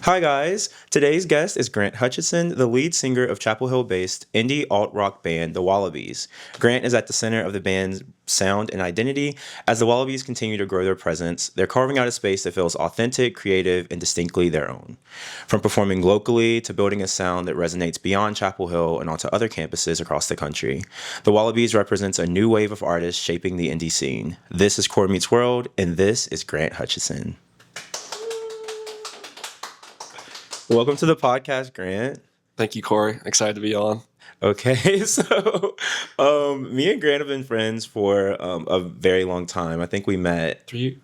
Hi, guys. Today's guest is Grant Hutchison, the lead singer of Chapel Hill based indie alt rock band, the Wallabies. Grant is at the center of the band's sound and identity. As the Wallabies continue to grow their presence, they're carving out a space that feels authentic, creative, and distinctly their own. From performing locally to building a sound that resonates beyond Chapel Hill and onto other campuses across the country, the Wallabies represents a new wave of artists shaping the indie scene. This is Cor Meets World, and this is Grant Hutchison. Welcome to the podcast, Grant. Thank you, Corey. Excited to be on. Okay, so me and Grant have been friends for a very long time. I think we met 2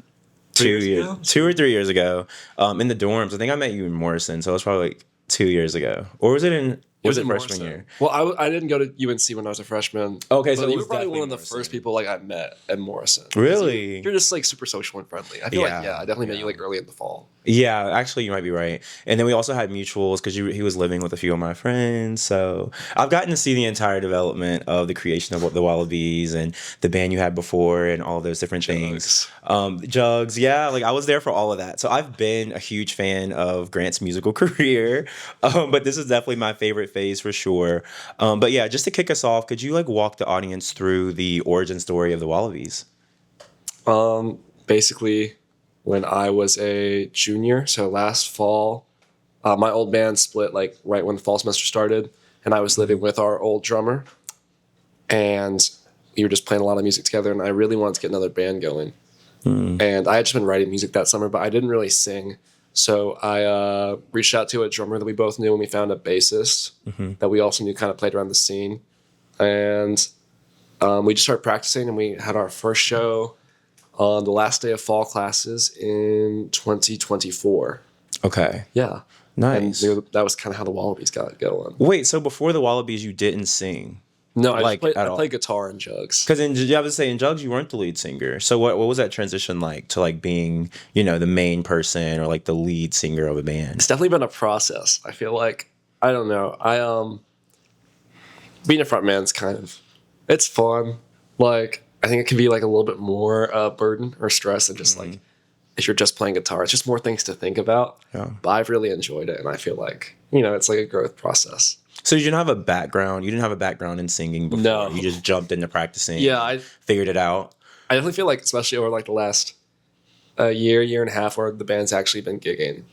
or 3 years ago in the dorms. I think I met you in Morrison, so it was probably like 2 years ago. Or was it in... Was it freshman year? Well, I didn't go to UNC when I was a freshman. Okay, so you were probably one of the first people I met at Morrison. Really? You're just super social and friendly. I feel I definitely met you early in the fall. Yeah, actually, you might be right. And then we also had mutuals because he was living with a few of my friends. So I've gotten to see the entire development of the creation of the Wallabies and the band you had before and all those different things. Jugs, yeah, I was there for all of that. So I've been a huge fan of Grant's musical career, but this is definitely my favorite phase for sure. But yeah, just to kick us off, could you walk the audience through the origin story of the Wallabies? Basically, when I was a junior, so last fall, my old band split right when the fall semester started, and I was living with our old drummer, and we were just playing a lot of music together, and I really wanted to get another band going. And I had just been writing music that summer, but I didn't really sing. So I reached out to a drummer that we both knew, and we found a bassist that we also knew kind of played around the scene. And we just started practicing, and we had our first show on the last day of fall classes in 2024. Okay. Yeah. Nice. And that was kind of how the Wallabies got going. Wait, so before the Wallabies, you didn't sing? No, I played guitar and Jugs. Because I was saying Jugs, you weren't the lead singer. So what was that transition like to being, the main person or the lead singer of a band? It's definitely been a process. I feel like, I don't know. Being a front man's it's fun. I think it can be a little bit more burden or stress than just if you're just playing guitar. It's just more things to think about. Yeah. But I've really enjoyed it, and I feel like, it's a growth process. So you didn't have a background. You didn't have a background in singing before. No. You just jumped into practicing. Yeah, I figured it out. I definitely feel especially over the last year and a half, where the band's actually been gigging,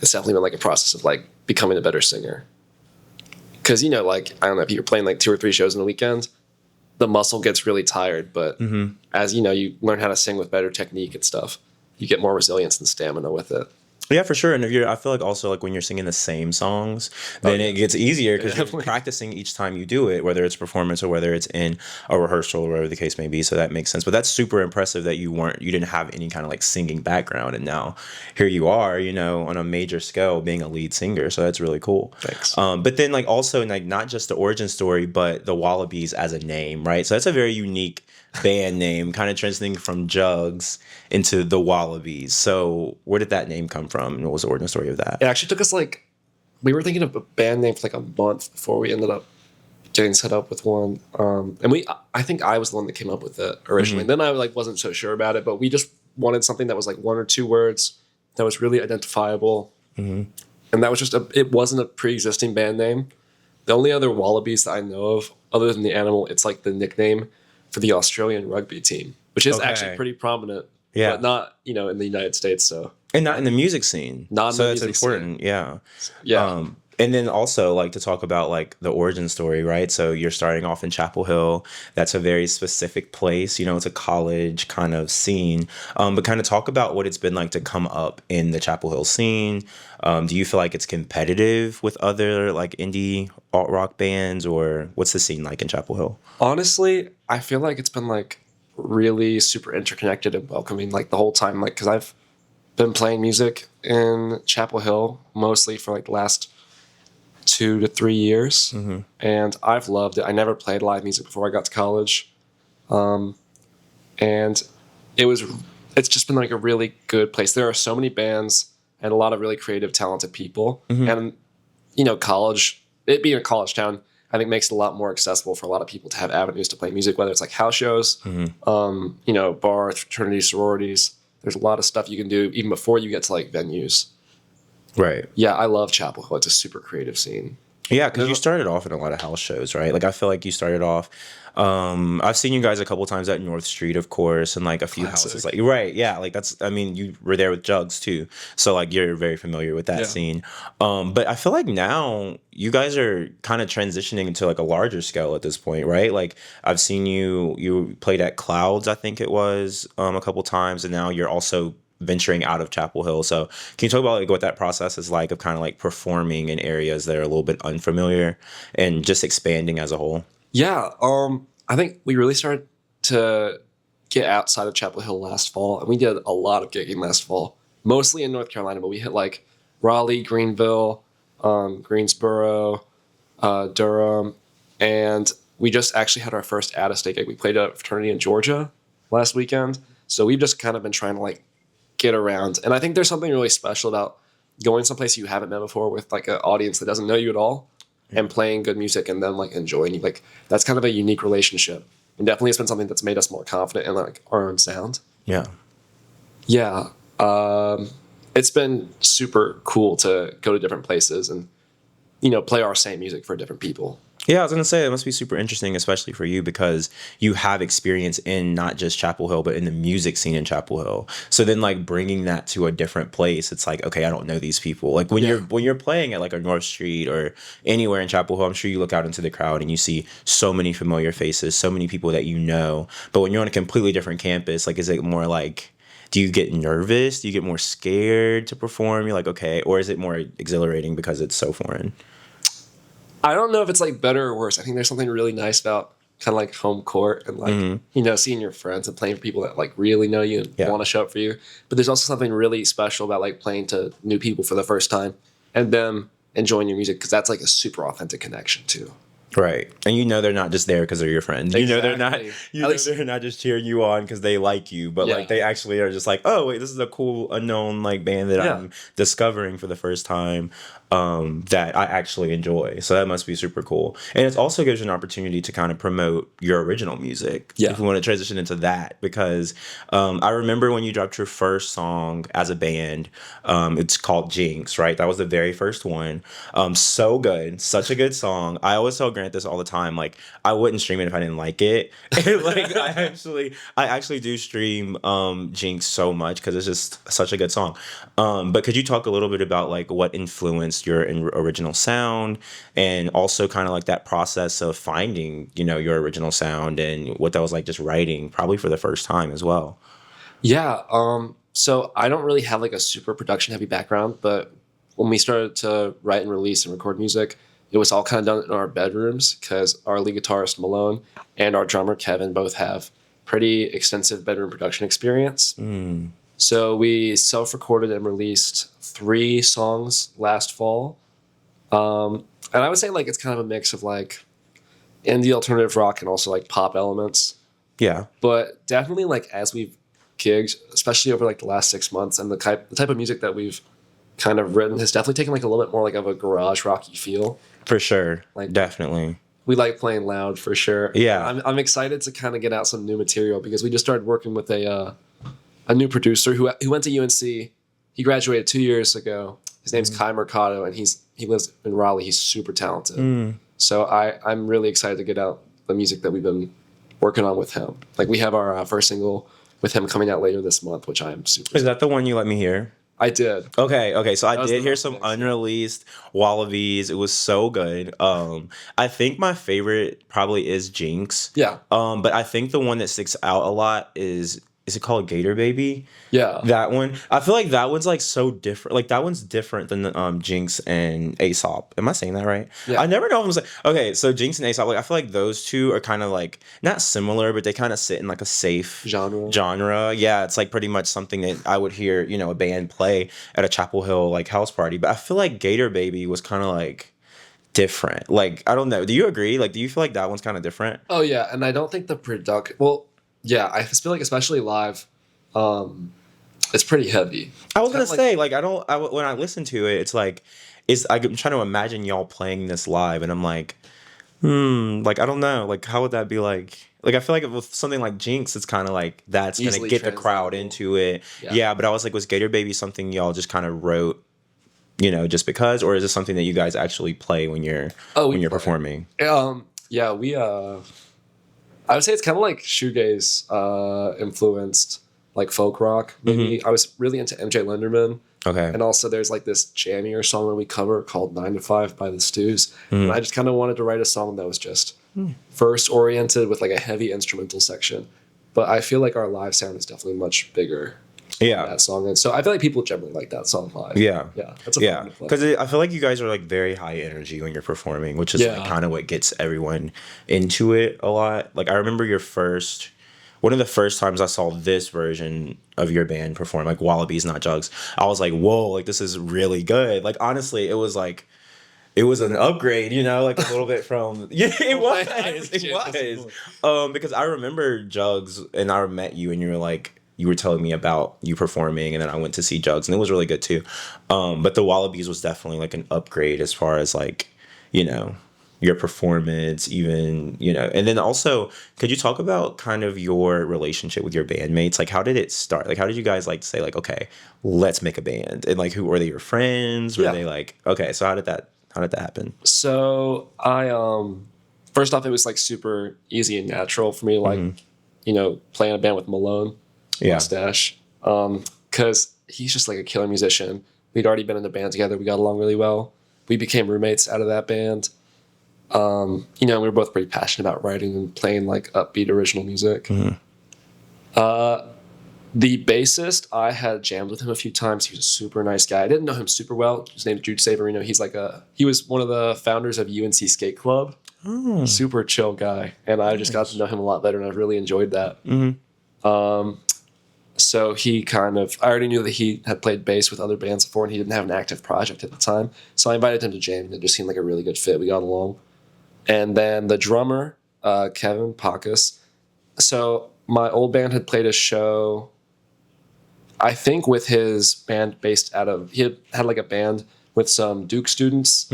it's definitely been a process of becoming a better singer. Because I don't know, if you're playing 2 or 3 shows in a weekend, the muscle gets really tired. But as you learn how to sing with better technique and stuff, you get more resilience and stamina with it. Yeah, for sure. And I feel also when you're singing the same songs, then it gets easier because you're practicing each time you do it, whether it's performance or whether it's in a rehearsal or whatever the case may be. So that makes sense. But that's super impressive that you didn't have any kind of singing background, and now here you are, on a major scale being a lead singer. So that's really cool. Thanks. But then also not just the origin story, but the Wallabies as a name, right? So that's a very unique band name, kind of transitioning from Jugs into the Wallabies. So where did that name come from, and what was the origin story of that? It actually took us we were thinking of a band name for a month before we ended up getting set up with one. And I think I was the one that came up with it originally. Then I wasn't so sure about it, but we just wanted something that was 1 or 2 words that was really identifiable. And that was it wasn't a pre-existing band name. The only other Wallabies that I know of, other than the animal, it's the nickname for the Australian rugby team, which is actually pretty prominent. Yeah. But not, in the United States. So. And not in the music scene. Not in the music scene. So that's important. Yeah. Yeah. And then also to talk about the origin story, right? So you're starting off in Chapel Hill. That's a very specific place. It's a college kind of scene. But kind of talk about what it's been like to come up in the Chapel Hill scene. Do you feel it's competitive with other indie alt rock bands, or what's the scene like in Chapel Hill? Honestly, I feel it's been really super interconnected and welcoming the whole time. Because I've been playing music in Chapel Hill mostly for the last 2 to 3 years, and I've loved it. I never played live music before I got to college, and it's just been a really good place. There are so many bands and a lot of really creative, talented people, and college, it being a college town, I think makes it a lot more accessible for a lot of people to have avenues to play music, whether it's house shows, bars, fraternities, sororities. There's a lot of stuff you can do even before you get to venues. Right. Yeah, I love Chapel Hill. It's a super creative scene. Yeah, because you started off in a lot of house shows, right? Like I feel like you started off. I've seen you guys a couple times at North Street, of course, and like a few houses. Classic. Like right, yeah, like that's. I mean, you were there with Jugs too, so like you're very familiar with that Yeah. scene. But I feel like now you guys are kind of transitioning into like a larger scale at this point, right? Like I've seen you played at Clouds, I think it was, a couple times, and now you're also venturing out of Chapel Hill. So can you talk about like what that process is like of kind of like performing in areas that are a little bit unfamiliar and just expanding as a whole? Yeah, I think we really started to get outside of Chapel Hill last fall, and we did a lot of gigging last fall, mostly in North Carolina, but we hit like Raleigh, Greenville, Greensboro, Durham, and we just actually had our first out-of-state gig. We played at a fraternity in Georgia last weekend, so we've just kind of been trying to like get around, and I think there's something really special about going someplace you haven't been before with like an audience that doesn't know you at all and playing good music and then like enjoying you. Like that's kind of a unique relationship. And definitely it's been something that's made us more confident in like our own sound. Yeah. Yeah. It's been super cool to go to different places and, play our same music for different people. Yeah, I was gonna say it must be super interesting, especially for you because you have experience in not just Chapel Hill, but in the music scene in Chapel Hill. So then, like bringing that to a different place, it's like, okay, I don't know these people. Like when you're playing at like a North Street or anywhere in Chapel Hill, I'm sure you look out into the crowd and you see so many familiar faces, so many people that you know. But when you're on a completely different campus, like, is it more like? Do you get nervous? Do you get more scared to perform? You're like, okay, or is it more exhilarating because it's so foreign? I don't know if it's like better or worse. I think there's something really nice about kind of like home court and like, seeing your friends and playing for people that like really know you and Yeah. want to show up for you. But there's also something really special about like playing to new people for the first time and them enjoying your music because that's like a super authentic connection too. Right. And they're not just there because they're your friends. They're not Exactly. they're not just cheering you on because they like you, but Yeah. like they actually are just like, oh wait, this is a cool unknown like band that Yeah. I'm discovering for the first time that I actually enjoy. So that must be super cool. And it also gives you an opportunity to kind of promote your original music. Yeah. If you want to transition into that, because I remember when you dropped your first song as a band, it's called Jinx, right? That was the very first one. So good. Such a good song. I always tell Grant this all the time. Like I wouldn't stream it if I didn't like it. Like I actually do stream Jinx so much because it's just such a good song. But could you talk a little bit about like what influenced your original sound and also kind of like that process of finding, your original sound and what that was like just writing probably for the first time as well? Yeah. So I don't really have like a super production heavy background, but when we started to write and release and record music, it was all kind of done in our bedrooms because our lead guitarist Malone and our drummer Kevin both have pretty extensive bedroom production experience. So we self-recorded and released 3 songs last fall. And I would say like it's kind of a mix of like indie alternative rock and also like pop elements. Yeah. But definitely like as we've gigged, especially over like the last 6 months, and the type of music that we've kind of written has definitely taken like a little bit more like of a garage rocky feel. For sure. Like definitely. We like playing loud for sure. Yeah. I'm excited to kind of get out some new material because we just started working with a new producer who went to UNC. He graduated 2 years ago. His name's Kai Mercado, and he lives in Raleigh. He's super talented. So I'm really excited to get out the music that we've been working on with him. Like we have our first single with him coming out later this month, which I'm super. Is that the one you let me hear? I did. Okay. So I did hear next some mix, unreleased Wallabies. It was so good. I think my favorite probably is Jinx. Yeah. But I think the one that sticks out a lot is it called Gator Baby? Yeah. That one. I feel like that one's like so different. Like that one's different than the Jinx and Aesop. Am I saying that right? Yeah. I never know if I'm saying. Okay, so Jinx and Aesop, like I feel like those two are kind of like not similar, but they kind of sit in like a safe genre. Yeah, it's like pretty much something that I would hear, a band play at a Chapel Hill like house party. But I feel like Gator Baby was kind of like different. Like I don't know. Do you agree? Like, do you feel like that one's kind of different? Oh yeah, and I don't think the production. Well, yeah, I feel like especially live, it's pretty heavy. I was gonna say like when I listen to it, it's like I'm trying to imagine y'all playing this live, and I'm like, like I don't know, like how would that be like? Like I feel like with something like Jinx, it's kind of like that's Easily gonna get the crowd translatable. into it. Yeah, but I was like, was Gator Baby something y'all just kind of wrote just because, or is this something that you guys actually play when you're performing? Yeah, we I would say it's kind of like shoegaze influenced, like folk rock. Maybe I was really into MJ Lenderman. Okay. And also there's like this jammier song that we cover called 9 to 5 by the Stews. And I just kind of wanted to write a song that was just verse oriented with like a heavy instrumental section. But I feel like our live sound is definitely much bigger than that song. And so I feel like people generally like that song live. Yeah. Yeah. That's a fun to play. Because I feel like you guys are like very high energy when you're performing, which is like kind of what gets everyone into it a lot. Like I remember one of the first times I saw this version of your band perform, like Wallabies, Not Jugs, I was like, whoa, like this is really good. Like honestly, it was an upgrade, like a little bit from it was. Because I remember Jugs and I met you and you were telling me about you performing, and then I went to see Jugs and it was really good too. But the Wallabies was definitely like an upgrade as far as like, your performance even, and then also could you talk about kind of your relationship with your bandmates? Like how did it start? Like how did you guys like say like, okay, let's make a band? And like who were they, your friends? Were they like, okay, so how did that happen? So I first off, it was like super easy and natural for me, like playing a band with Malone, Mustache, because he's just like a killer musician. We'd already been in a band together. We got along really well. We became roommates out of that band. We were both pretty passionate about writing and playing like upbeat original music. The bassist, I had jammed with him a few times. He was a super nice guy. I didn't know him super well. His name's Jude Savarino. He was one of the founders of UNC Skate Club. Super chill guy. And I just got to know him a lot better, and I really enjoyed that. So I already knew that he had played bass with other bands before, and he didn't have an active project at the time. So I invited him to jam, and it just seemed like a really good fit. We got along. And then the drummer, Kevin Pacus. So my old band had played a show, I think with his band he had like a band with some Duke students,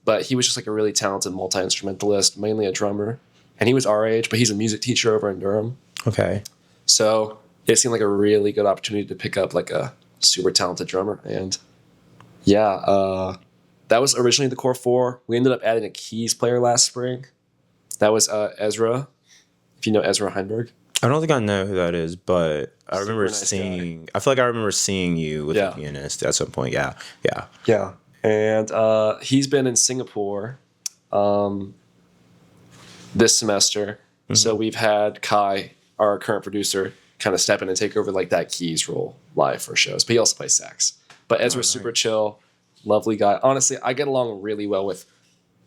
but he was just like a really talented multi-instrumentalist, mainly a drummer. And he was our age, but he's a music teacher over in Durham. Okay. So it seemed like a really good opportunity to pick up like a super talented drummer. And that was originally the core four. We ended up adding a keys player last spring. That was Ezra, if you know Ezra Heinberg. I don't think I know who that is, but I remember nice seeing. I feel like I remember seeing you with a pianist at some point. Yeah. And he's been in Singapore this semester. So we've had Kai, our current producer, kind of step in and take over like that keys role live for shows. But he also plays sax. But Ezra's super chill, lovely guy. Honestly, I get along really well with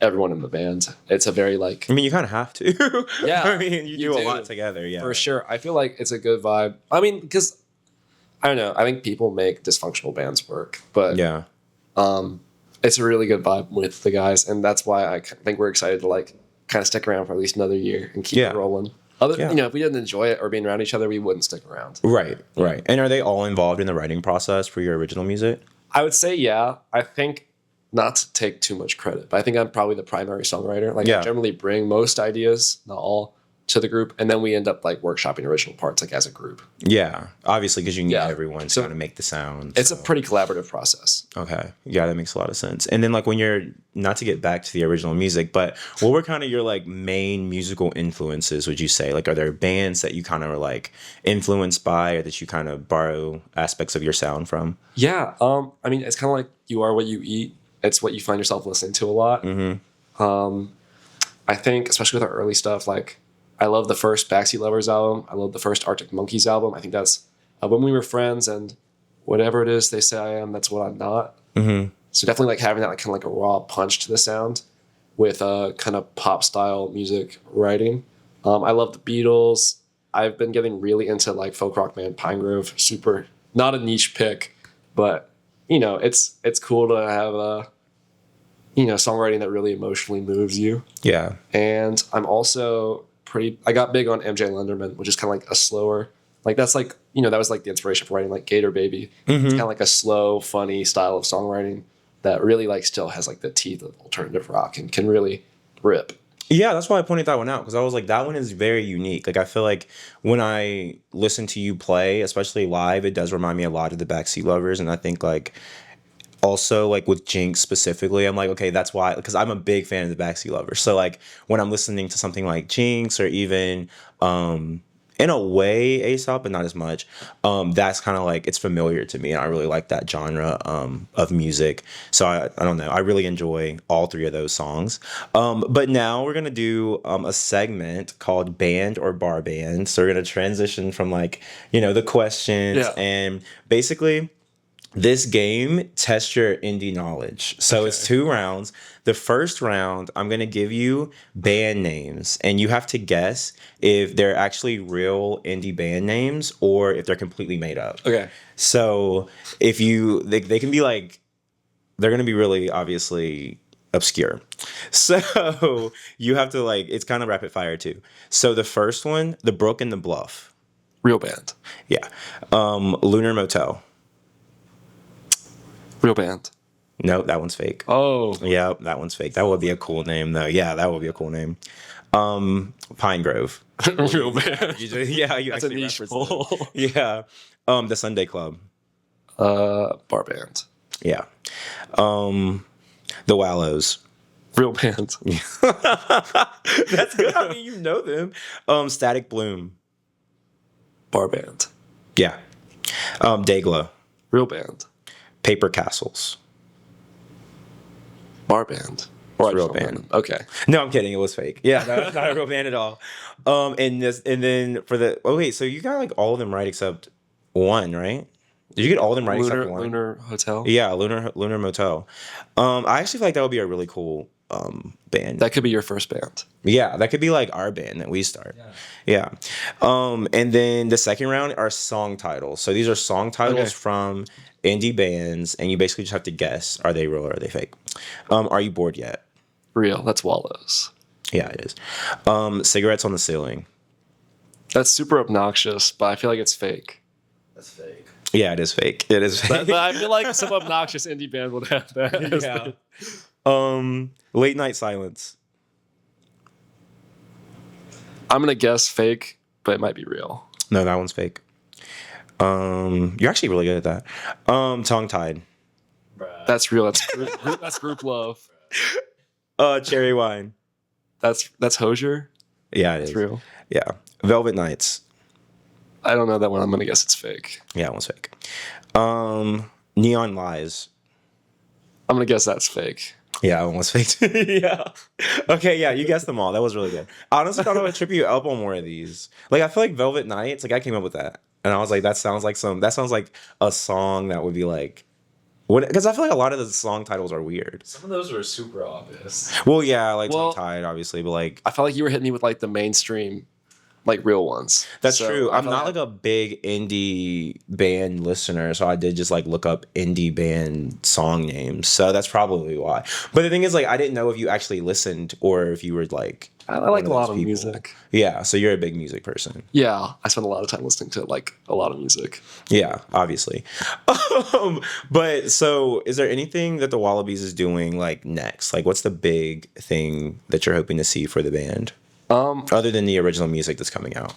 everyone in the band. It's a very like... I mean, you kind of have to. Yeah. I mean, you do a lot together. Yeah. For sure. I feel like it's a good vibe. I mean, because, I don't know, I think people make dysfunctional bands work. But yeah, it's a really good vibe with the guys. And that's why I think we're excited to like kind of stick around for at least another year and keep it rolling. If we didn't enjoy it or being around each other, we wouldn't stick around. Right. And are they all involved in the writing process for your original music? I would say, yeah. I think, not to take too much credit, but I think I'm probably the primary songwriter. Like I generally bring most ideas, not all, to the group, and then we end up like workshopping original parts like as a group. Yeah, obviously, because you need everyone to kind of make the sound. It's a pretty collaborative process. Okay, yeah, that makes a lot of sense. And then like when you're, not to get back to the original music, but what were kind of your like main musical influences? Would you say, like, are there bands that you kind of are like influenced by, or that you kind of borrow aspects of your sound from? Yeah, I mean, it's kind of like you are what you eat. It's what you find yourself listening to a lot. I think, especially with our early stuff, like I love the first Backseat Lovers album. I love the first Arctic Monkeys album. I think that's when we were friends, and whatever it is they say I am, that's what I'm not. So definitely like having that like kind of like a raw punch to the sound with a kind of pop style music writing. I love the Beatles. I've been getting really into like folk rock band Pinegrove. Super, not a niche pick, but you know, it's cool to have a, you know, songwriting that really emotionally moves you. Yeah. And I'm also I got big on MJ Lenderman, which is kind of like a slower, like that's like, you know, that was like the inspiration for writing like Gator Baby. It's kind of like a slow, funny style of songwriting that really like still has like the teeth of alternative rock and can really rip. Yeah, that's why I pointed that one out, because I was like, that one is very unique. Like, I feel like when I listen to you play, especially live, it does remind me a lot of the Backseat Lovers. And I think like also like with Jinx specifically, I'm like, okay, that's why, because I'm a big fan of the Backseat Lovers. So like when I'm listening to something like Jinx or even in a way Aesop, but not as much, that's kind of like it's familiar to me, and I really like that genre of music. So I don't know, I really enjoy all three of those songs. But now we're gonna do a segment called Band or Bar Band. So we're gonna transition from like, the questions, Yeah. and basically this game tests your indie knowledge. So it's 2 rounds. The first round, I'm going to give you band names, and you have to guess if they're actually real indie band names or if they're completely made up. Okay. So if they can be like, they're going to be really obviously obscure. So you have to like, it's kind of rapid fire too. So the first one, The Brook and the Bluff. Real band. Yeah. Lunar Motel. Real band. No, that one's fake. Oh. Yeah, that one's fake. That would be a cool name, though. Yeah, that would be a cool name. Pine Grove. Real band. Yeah, you That's a actually niche referenced poll. it. Yeah. The Sunday Club. Bar band. Yeah. The Wallows. Real band. That's good. I mean, you know them. Static Bloom. Bar band. Yeah. Dayglow. Real band. Paper Castles. Bar band. Or It's a real I just band. don't know. Okay. No, I'm kidding. It was fake. Yeah, not a real band at all. And then for the so you got like all of them right except one, right? Did you get all of them right except one? Lunar Hotel. Yeah, Lunar Motel. I actually feel like that would be a really cool band. That could be your first band. Yeah, that could be like our band that we start. Yeah. And then the second round are song titles. So these are song titles from indie bands, and you basically just have to guess, are they real or are they fake? Are you bored yet? Real. That's Wallows. Yeah, it is. Cigarettes on the Ceiling. That's super obnoxious, but I feel like it's fake. That's fake. Yeah, it is fake. It is fake. But I feel like some obnoxious indie band would have that. Yeah. Late Night Silence. I'm gonna guess fake, but it might be real. No, that one's fake. You're actually really good at that. Tongue Tied. Bruh. That's real. That's group love. Cherry Wine. That's Hosier. Yeah, it It's is. real. Yeah. Velvet Nights. I don't know that one. I'm gonna guess it's fake. Yeah, that one's fake. Neon Lies. I'm gonna guess that's fake. Yeah, that one was fake. Yeah. Okay, yeah, you guessed them all. That was really good. I honestly thought I would trip you up on more of these. Like, I feel like Velvet Nights, like, I came up with that. And I was like, that sounds like a song that would be like, because I feel like a lot of the song titles are weird. Some of those were super obvious. Well, yeah, like Well- Tongue Tied, obviously, but like, I felt like you were hitting me with like the mainstream, like real ones. that's So true. I I'm felt not like a big indie band listener, so I did just like look up indie band song names. So that's probably why. But the thing is, like, I didn't know if you actually listened or if you were like, I like one a lot those of people. music. Yeah, so you're a big music person. Yeah, I spend a lot of time listening to like a lot of music. Yeah, obviously. But so is there anything that the Wallabies is doing like next? Like, what's the big thing that you're hoping to see for the band? Other than the original music that's coming out.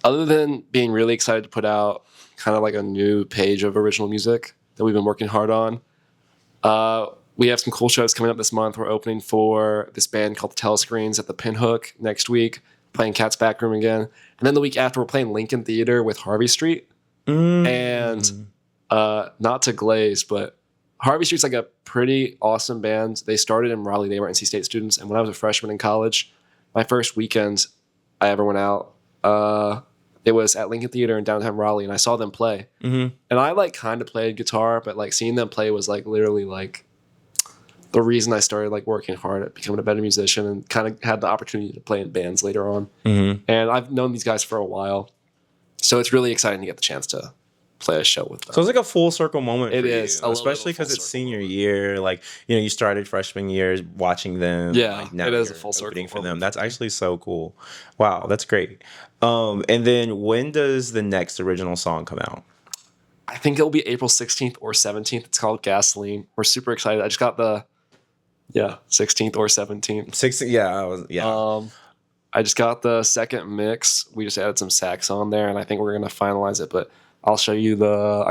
Other than being really excited to put out kind of like a new page of original music that we've been working hard on, we have some cool shows coming up this month. We're opening for this band called the Telescreens at the Pinhook next week, playing Cat's Back Room again. And then the week after, we're playing Lincoln Theater with Harvey Street. And not to glaze, but Harvey Street's like a pretty awesome band. They started in Raleigh. They were NC State students. And when I was a freshman in college, my first weekend I ever went out, it was at Lincoln Theater in downtown Raleigh, and I saw them play. And I like kind of played guitar, but like seeing them play was like literally like the reason I started like working hard at becoming a better musician, and kind of had the opportunity to play in bands later on. And I've known these guys for a while, so it's really exciting to get the chance to play a show with them. So it's like a full circle moment It for is, a you, little bit of especially a full because it's circle senior year. Like, you started freshman year watching them. Yeah, like, now it is a you're full circle opening for them. moment. That's actually so cool. Wow, that's great. And then when does the next original song come out? I think it'll be April 16th or 17th. It's called Gasoline. We're super excited. I just got the 16th or 17th. 16. Yeah. I just got the second mix. We just added some sax on there, and I think we're gonna finalize it. But I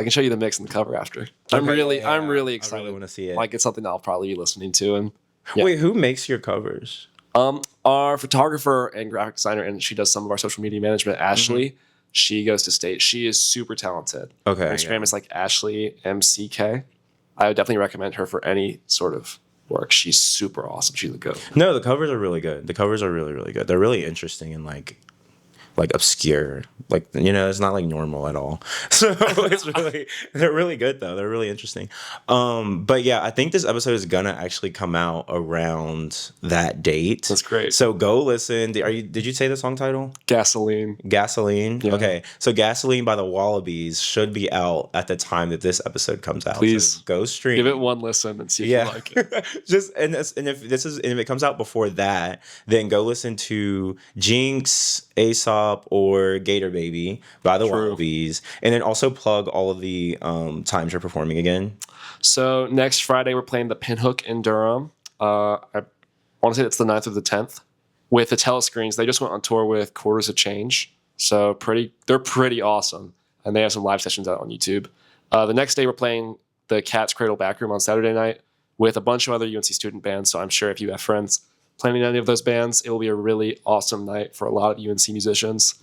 can show you the mix and the cover after. I'm really excited. I really want to see it. Like it's something I'll probably be listening to. And yeah. Wait, who makes your covers? Our photographer and graphic designer, and she does some of our social media management, Ashley. She goes to state. She is super talented. Okay. Her Instagram is like Ashley MCK. I would definitely recommend her for any sort of work. She's super awesome. She's a goat. No, the covers are really good. The covers are really, really good. They're really interesting and like obscure. Like, you know, it's not like normal at all. So they're really good though. They're really interesting. But yeah, I think this episode is gonna actually come out around that date. That's great. So go listen. Did you say the song title? Gasoline. Gasoline? Yeah. Okay. So Gasoline by the Wallabies should be out at the time that this episode comes out. Please so go stream. Give it one listen and see if you like it. If it comes out before that, then go listen to Jinx, Aesop, or Gator Baby by the Wallabies, and then also plug all of the times you're performing again. So next Friday we're playing the Pinhook in Durham. I want to say it's the 9th or the 10th with the telescreens. They just went on tour with Quarters of Change, so they're pretty awesome, and they have some live sessions out on YouTube. The next day we're playing the Cat's Cradle Backroom on Saturday night with a bunch of other UNC student bands. So I'm sure if you have friends playing in any of those bands, it will be a really awesome night for a lot of UNC musicians.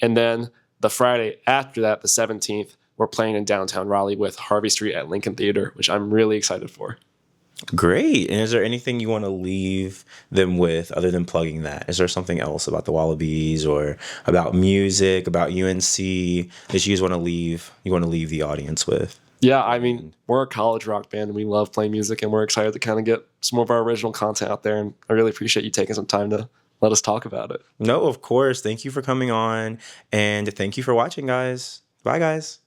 And then the Friday after that, the 17th, we're playing in downtown Raleigh with Harvey Street at Lincoln Theater, which I'm really excited for. Great. And is there anything you want to leave them with other than plugging that? Is there something else about the Wallabies or about music, about UNC that you want to leave the audience with? Yeah, I mean, we're a college rock band and we love playing music, and we're excited to kind of get some of our original content out there. And I really appreciate you taking some time to let us talk about it. No, of course. Thank you for coming on, and thank you for watching, guys. Bye, guys.